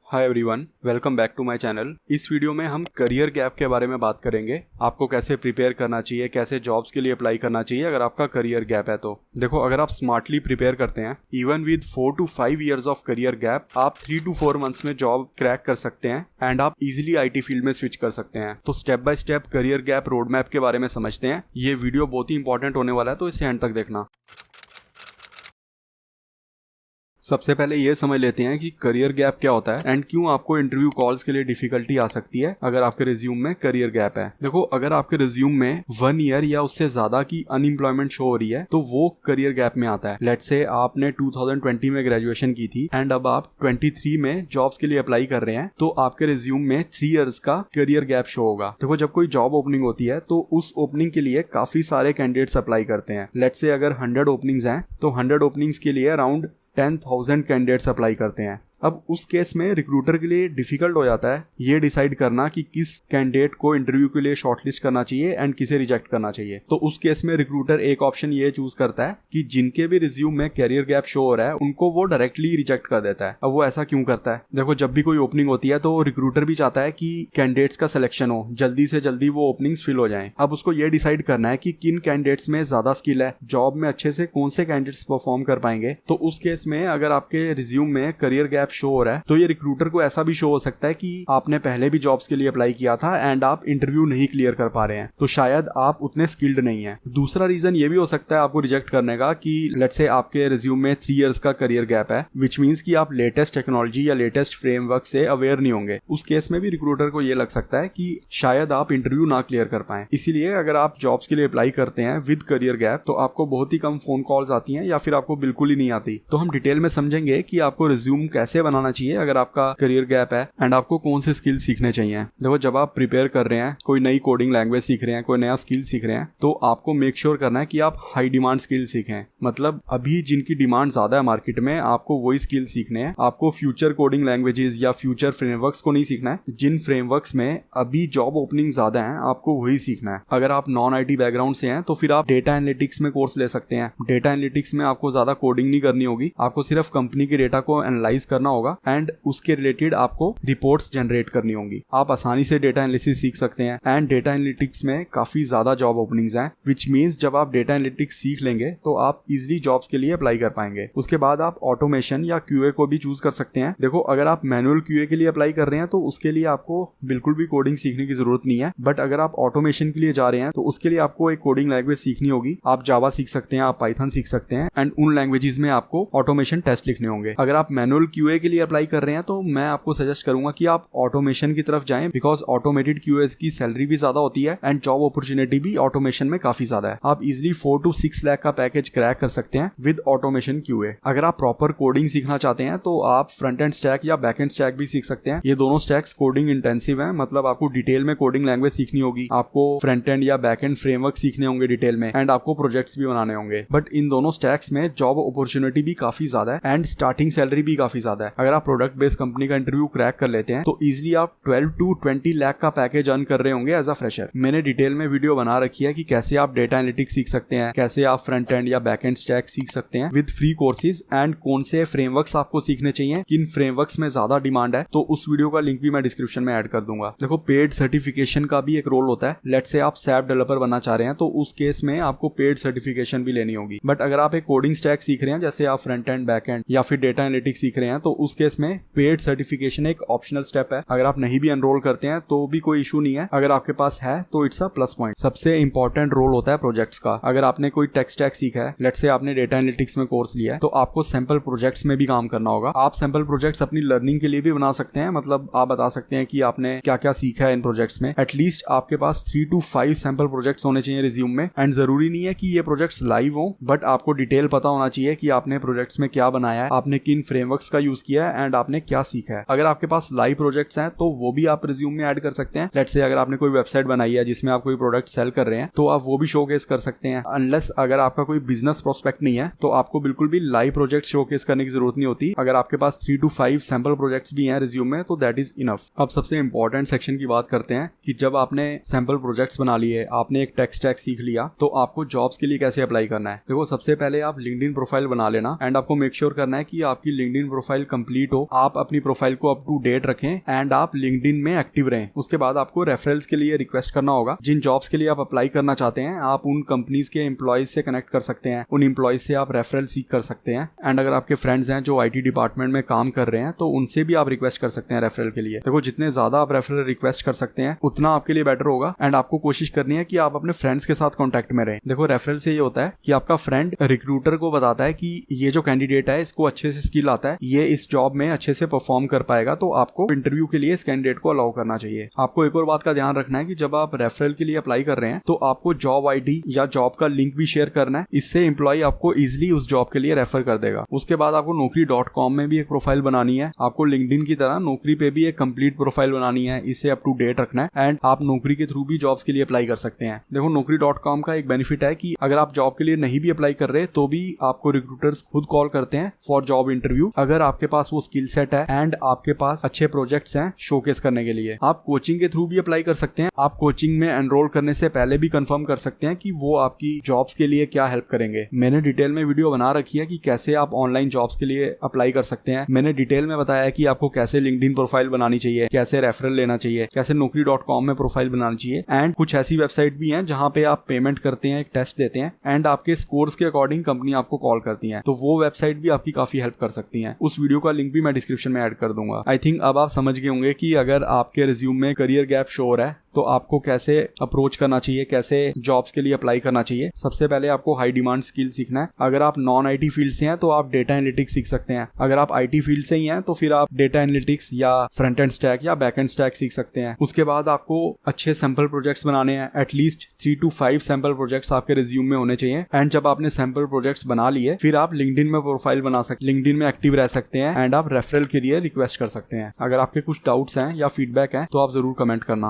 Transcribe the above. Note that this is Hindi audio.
Hi everyone, welcome back to my channel. इस वीडियो में हम करियर गैप के बारे में बात करेंगे। आपको कैसे प्रिपेयर करना चाहिए, कैसे जॉब्स के लिए अप्लाई करना चाहिए अगर आपका करियर गैप है। तो देखो, अगर आप स्मार्टली प्रिपेयर करते हैं, even with 4 to 5 years of career gap, आप 3 to 4 मंथ्स में जॉब क्रैक कर सकते हैं एंड आप इजिली आईटी फील्ड में स्विच कर सकते हैं। तो step by step career gap road map के बारे में समझते हैं। ये वीडियो बहुत ही इंपॉर्टेंट होने वाला है, तो इसे एंड तक देखना। सबसे पहले ये समझ लेते हैं कि करियर गैप क्या होता है एंड क्यों आपको इंटरव्यू कॉल्स के लिए डिफिकल्टी आ सकती है अगर आपके रिज्यूम में करियर गैप है। देखो, अगर आपके रिज्यूम में 1 ईयर या उससे ज्यादा की अनएम्प्लॉयमेंट शो हो रही है तो वो करियर गैप में आता है। लेट्स से आपने 2020 में ग्रेजुएशन की थी एंड अब आप 23 में जॉब्स के लिए अप्लाई कर रहे हैं, तो आपके रिज्यूम में 3 इयर्स का करियर गैप शो होगा। देखो, जब कोई जॉब ओपनिंग होती है तो उस ओपनिंग के लिए काफी सारे कैंडिडेट्स अप्लाई करते हैं। लेट्स से अगर 100 ओपनिंग्स हैं तो 100 ओपनिंग्स के लिए अराउंड 10,000 कैंडिडेट्स अप्लाई करते हैं। अब उस केस में रिक्रूटर के लिए डिफिकल्ट हो जाता है ये डिसाइड करना कि किस कैंडिडेट को इंटरव्यू के लिए शॉर्टलिस्ट करना चाहिए एंड किसे रिजेक्ट करना चाहिए। तो उस केस में रिक्रूटर एक ऑप्शन ये चूज करता है कि जिनके भी रिज्यूम में कैरियर गैप शो हो रहा है उनको वो डायरेक्टली रिजेक्ट कर देता है। अब वो ऐसा क्यों करता है? देखो, जब भी कोई ओपनिंग होती है तो रिक्रूटर भी चाहता है कि कैंडिडेट्स का सिलेक्शन हो, जल्दी से जल्दी वो ओपनिंग्स फिल हो जाएं। अब उसको ये डिसाइड करना है कि किन कैंडिडेट्स में ज्यादा स्किल है, जॉब में अच्छे से कौन से कैंडिडेट्स परफॉर्म कर पाएंगे। तो उस केस में अगर आपके रिज्यूम में करियर गैप शो हो रहा है तो ये रिक्रूटर को ऐसा भी शो हो सकता है कि आपने पहले भी जॉब्स के लिए अप्लाई किया था एंड आप इंटरव्यू नहीं क्लियर कर पा रहे हैं, तो शायद आप उतने स्किल्ड नहीं हैं। दूसरा रीजन ये भी हो सकता है आपको रिजेक्ट करने का कि लेट्स से आपके रिज्यूम में 3 इयर्स का करियर गैप है, विच मींस कि आप लेटेस्ट टेक्नोलॉजी या लेटेस्ट फ्रेमवर्क से अवेयर नहीं होंगे। उस केस में भी रिक्रूटर को ये लग सकता है कि शायद आप इंटरव्यू ना क्लियर कर पाए। इसीलिए अगर आप जॉब्स के लिए अप्लाई करते हैं विद करियर गैप तो आपको बहुत ही कम फोन कॉल्स आती हैं या फिर आपको बिल्कुल ही नहीं आती। तो हम डिटेल में समझेंगे कि आपको रिज्यूम कैसे बनाना चाहिए अगर आपका करियर गैप है एंड आपको कौन से स्किल सीखने चाहिए। देखो, जब आप प्रिपेयर कर रहे हैं, कोई नई कोडिंग लैंग्वेज सीख रहे हैं, कोई नया स्किल सीख रहे हैं, तो आपको मेक श्योर करना है कि आप हाई डिमांड स्किल सीखें। मतलब अभी जिनकी डिमांड ज्यादा है मार्केट में, आपको वही स्किल सीखने हैं। आपको फ्यूचर कोडिंग लैंग्वेजेस या फ्यूचर फ्रेमवर्क्स को नहीं सीखना है। जिन फ्रेमवर्क्स में अभी जॉब ओपनिंग ज्यादा है आपको वही सीखना है। अगर आप नॉन आईटी बैकग्राउंड से हैं तो फिर आप डेटा एनालिटिक्स में कोर्स ले सकते हैं। डेटा एनालिटिक्स में आपको ज्यादा कोडिंग नहीं करनी होगी, आपको सिर्फ कंपनी के डेटा को एनालाइज करना होगा एंड उसके रिलेटेड आपको रिपोर्ट्स जनरेट करनी होंगी। आप आसानी से डेटा एनालिसिस सीख सकते हैं एंड डेटा एनालिटिक्स में काफी ज्यादा जॉब ओपनिंग्स हैं, विच मींस जब आप डेटा एनालिटिक्स सीख लेंगे तो आप इजीली जॉब्स के लिए अप्लाई कर पाएंगे। उसके बाद आप ऑटोमेशन या क्यूए को भी चूज कर सकते हैं। देखो, अगर आप मैनुअल क्यूए के लिए अप्लाई कर रहे हैं तो उसके लिए आपको बिल्कुल भी कोडिंग सीखने की जरूरत नहीं है, बट अगर आप ऑटोमेशन के लिए जा रहे हैं तो उसके लिए आपको एक कोडिंग लैंग्वेज सीखनी होगी। आप जावा सीख सकते हैं, आप पाइथन सीख सकते हैं एंड उन लैंग्वेजेस में आपको ऑटोमेशन टेस्ट लिखने होंगे। अगर आप मैनुअल क्यूए के लिए अप्लाई कर रहे हैं तो मैं आपको सजेस्ट करूंगा कि आप ऑटोमेशन की तरफ जाएं, बिकॉज ऑटोमेटेड क्यूएस की सैलरी भी ज्यादा होती है एंड जॉब अपॉर्चुनिटी भी ऑटोमेशन में काफी ज्यादा है। आप इजीली 4 to 6 लाख का पैकेज क्रैक कर सकते हैं विद ऑटोमेशन क्यूए। अगर आप प्रॉपर कोडिंग सीखना चाहते हैं तो आप फ्रंट एंड स्टैक या बैक एंड स्टैक भी सीख सकते हैं। ये दोनों स्टैक्स कोडिंग इंटेंसिव है, मतलब आपको डिटेल में कोडिंग लैंग्वेज सीखनी होगी, आपको फ्रंट एंड या बैक एंड फ्रेमवर्क सीखने होंगे डिटेल में एंड आपको प्रोजेक्ट्स भी बनाने होंगे। बट इन दोनों स्टैक्स में जॉब अपॉर्चुनिटी भी काफी ज्यादा है एंड स्टार्टिंग सैलरी भी काफी ज्यादा है। अगर आप प्रोडक्ट बेस्ड कंपनी का इंटरव्यू क्रैक कर लेते हैं तो इजीली आप 12 to 20 लाख का पैकेज अर्न कर रहे होंगे एज अ फ्रेशर। मैंने डिटेल में वीडियो बना रखी है कि कैसे आप डेटा एनालिटिक्स सीख सकते हैं, कैसे आप फ्रंट एंड या बैक एंड स्टैक सीख सकते हैं विद फ्री कोर्सेज एंड कौन से फ्रेमवर्क्स आपको सीखने चाहिए, किन फ्रेमवर्क्स में ज्यादा डिमांड है। तो उस वीडियो का लिंक भी मैं डिस्क्रिप्शन में ऐड कर दूंगा। देखो, पेड सर्टिफिकेशन का भी एक रोल होता है। लेट्स से आप सैप डेवलपर बनना चाह रहे हैं तो उस केस में आपको पेड सर्टिफिकेशन भी लेनी होगी। बट अगर आप एक कोडिंग स्टैक सीख रहे हैं, जैसे आप फ्रंट एंड बैक एंड या फिर डेटा एनालिटिक्स सीख रहे हैं, तो उस केस में पेड सर्टिफिकेशन एक ऑप्शनल स्टेप है। अगर आप नहीं भी एनरोल करते हैं तो भी कोई इशू नहीं है, अगर आपके पास है तो इट्स अ प्लस पॉइंट। सबसे इंपॉर्टेंट रोल होता है प्रोजेक्ट्स का। अगर आपने कोई टेक स्टैक सीखा है, लेट्स से आपने डेटा एनालिटिक्स में कोर्स लिया है, तो आपको सैंपल प्रोजेक्ट्स में भी काम करना होगा। आप सैंपल प्रोजेक्ट्स अपनी लर्निंग के लिए भी बना सकते हैं, मतलब आप बता सकते हैं कि आपने क्या क्या सीखा है इन प्रोजेक्ट्स में। एटलीस्ट आपके पास 3 to 5 सैंपल प्रोजेक्ट्स होने चाहिए रिज्यूम में एंड जरूरी नहीं है कि ये प्रोजेक्ट्स लाइव हो, बट आपको डिटेल पता होना चाहिए कि आपने प्रोजेक्ट्स में क्या बनाया है, आपने किन फ्रेमवर्क्स का यूज किया है एंड आपने क्या सीखा है। अगर आपके पास लाइव प्रोजेक्ट्स हैं तो वो भी आप रिज्यूम में ऐड कर सकते हैं। लेट्स से अगर आपने कोई वेबसाइट बनाई है जिसमें आप कोई प्रोडक्ट सेल कर रहे हैं तो आप वो भी शोकेस कर सकते हैं। अनलेस अगर आपका कोई बिजनेस प्रोस्पेक्ट नहीं है तो आपको बिल्कुल भी लाइव प्रोजेक्ट शोकेस करने की जरूरत नहीं होती। अगर आपके पास 3 to 5 सैंपल प्रोजेक्ट्स भी हैं रिज्यूम में तो दैट इज इनफ। अब सबसे इंपॉर्टेंट सेक्शन की बात करते हैं कि जब आपने सैंपल प्रोजेक्ट्स बना लिए, आपने एक टेक स्टैक सीख लिया, तो आपको जॉब्स के लिए कैसे अप्लाई करना है। देखो, सबसे पहले आप लिंक्डइन प्रोफाइल बना लेना एंड आपको मेक श्योर करना है कि आपकी लिंक्डइन प्रोफाइल कंप्लीट हो, आप अपनी प्रोफाइल को अप टू डेट रखें एंड आप लिंक्डइन में एक्टिव रहें। उसके बाद आपको रेफरल्स के लिए रिक्वेस्ट करना होगा। जिन जॉब्स के लिए आप अप्लाई करना चाहते हैं आप उन कंपनीज के एम्प्लॉयज से कनेक्ट कर सकते हैं, उन एम्प्लॉयज से आप रेफरल सीख कर सकते हैं। एंड अगर आपके फ्रेंड्स हैं जो IT डिपार्टमेंट में काम कर रहे हैं तो उनसे भी आप रिक्वेस्ट कर सकते हैं रेफरल के लिए। देखो जितने ज्यादा आप रेफरल रिक्वेस्ट कर सकते हैं उतना आपके लिए बेटर होगा। एंड आपको कोशिश करनी है कि आप अपने फ्रेंड्स के साथ कॉन्टेक्ट में रहें। देखो रेफरल से ये होता है कि आपका फ्रेंड रिक्रूटर को बताता है कि ये जो कैंडिडेट है इसको अच्छे से स्किल आता है, ये इस जॉब में अच्छे से परफॉर्म कर पाएगा, तो आपको इंटरव्यू के लिए इस कैंडिडेट को अलाउ करना चाहिए। आपको एक और बात का ध्यान रखना है कि जब आप रेफरल के लिए अप्लाई कर रहे हैं तो आपको जॉब ID या जॉब का लिंक भी शेयर करना है। इससे एम्प्लॉय आपको इजिली उस जॉब के लिए रेफर कर देगा। उसके बाद आपको Naukri.com में भी एक प्रोफाइल बनानी है। आपको लिंक्डइन की तरह नौकरी पे भी एक कंप्लीट प्रोफाइल बनानी है, इसे अप टू डेट रखना है। एंड आप नौकरी के थ्रू भी जॉब्स के लिए अप्लाई कर सकते हैं। देखो Naukri.com का एक बेनिफिट है कि अगर आप जॉब के लिए नहीं भी अप्लाई कर रहे तो भी आपको रिक्रूटर्स खुद कॉल करते हैं फॉर जॉब इंटरव्यू, अगर आपके पास वो स्किल सेट है एंड आपके पास अच्छे प्रोजेक्ट्स हैं शोकेस करने के लिए। आप कोचिंग के थ्रू भी अप्लाई कर सकते हैं। आप कोचिंग में एनरोल करने से पहले भी कंफर्म कर सकते हैं कि वो आपकी जॉब्स के लिए क्या हेल्प करेंगे। मैंने डिटेल में वीडियो बना रखी है कि कैसे आप ऑनलाइन जॉब्स के लिए अप्लाई कर सकते हैं। मैंने डिटेल में बताया है कि आपको कैसे लिंक्डइन प्रोफाइल बनानी चाहिए, कैसे रेफरल लेना चाहिए, कैसे Naukri.com में प्रोफाइल बनानी चाहिए। एंड कुछ ऐसी वेबसाइट भी हैं जहां पे आप पेमेंट करते हैं, एक टेस्ट देते हैं एंड आपके स्कोर्स के अकॉर्डिंग कंपनी आपको कॉल करती है, तो वो वेबसाइट भी आपकी काफी हेल्प कर सकती हैं। उस वीडियो का लिंक भी मैं डिस्क्रिप्शन में ऐड कर दूंगा। आई थिंक अब आप समझ गए होंगे कि अगर आपके रिज्यूम में करियर गैप शो हो रहा है तो आपको कैसे अप्रोच करना चाहिए, कैसे जॉब्स के लिए अप्लाई करना चाहिए। सबसे पहले आपको हाई डिमांड स्किल सीखना है। अगर आप नॉन IT फील्ड से हैं तो आप डेटा एनालिटिक्स सीख सकते हैं। अगर आप IT फील्ड से ही हैं तो फिर आप डेटा एनालिटिक्स या फ्रंट एंड स्टैक या बैक एंड स्टैक सीख सकते हैं। उसके बाद आपको अच्छे सैंपल प्रोजेक्ट्स बनाने हैं। एटलीस्ट 3 to 5 सैंपल प्रोजेक्ट्स आपके रिज्यूम में होने चाहिए। एंड जब आपने सैंपल प्रोजेक्ट्स बना लिए फिर आप लिंक्डइन में प्रोफाइल बना सकते, लिंक्डइन में एक्टिव रह सकते हैं एंड आप रेफरल के लिए रिक्वेस्ट कर सकते हैं। अगर आपके कुछ डाउट्स हैं या फीडबैक हैं तो आप जरूर कमेंट करना।